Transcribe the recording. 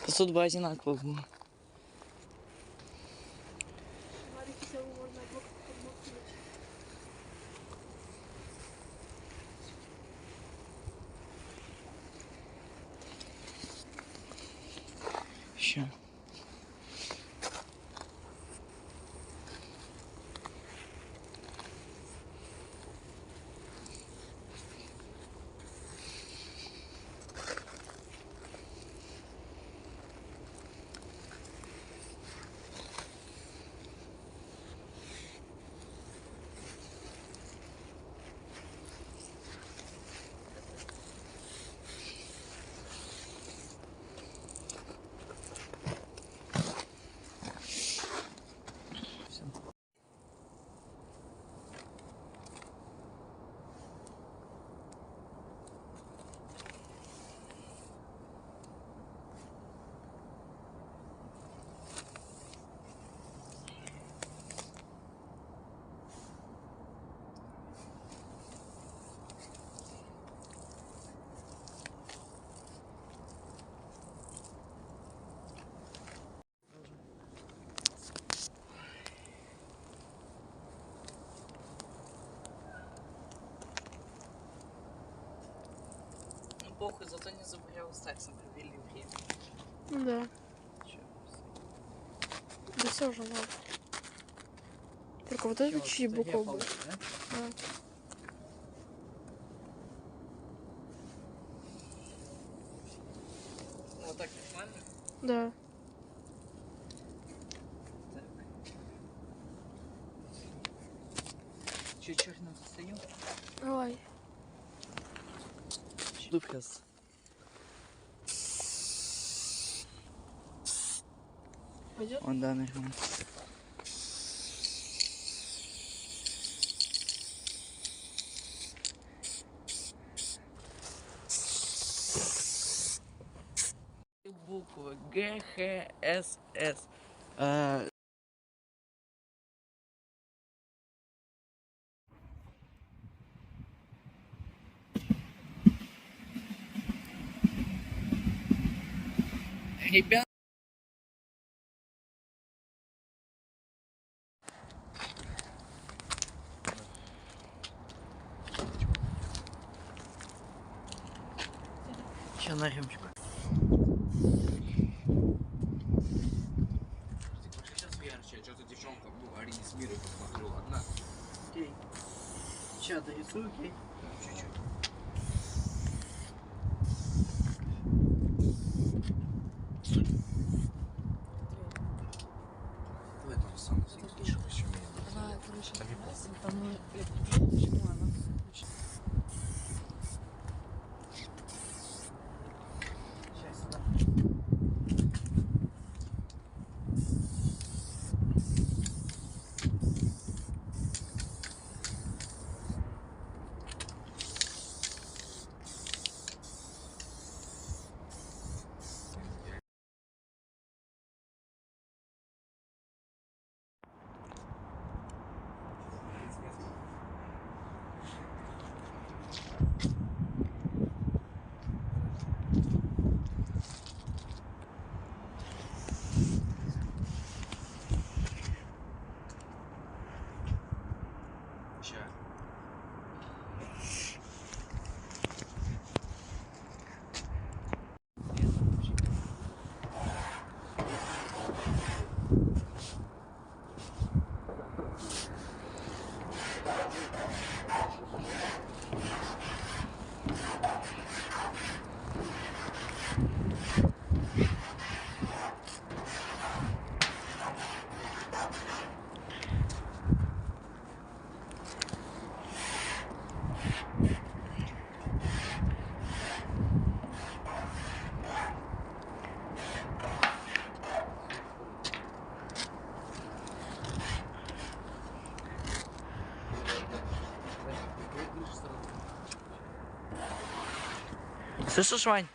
Та судьба одинакова була. Що? Похуй, зато не заболел с таксом, провели время. Ну да. Чё? Да все же ладно. Только вот это чьи буквы были. Да? Да. Вот так нормально? Да. Так. Чё, черно достаю? Давай. Дубкас. Пойдет? Он, да, нормально. Буква Г, Х, С, С. Ребят. Сейчас на рюмочку. Сейчас ярче, что-то девчонка, ну, ориентирует, посмотрю, одна. Окей. Сейчас дорисую, окей? Чуть-чуть. Давай то же самое, еще медленно. Она, короче, Так и там я покажу, почему она. Сейчас сюда. Ща. Слышишь, Вань?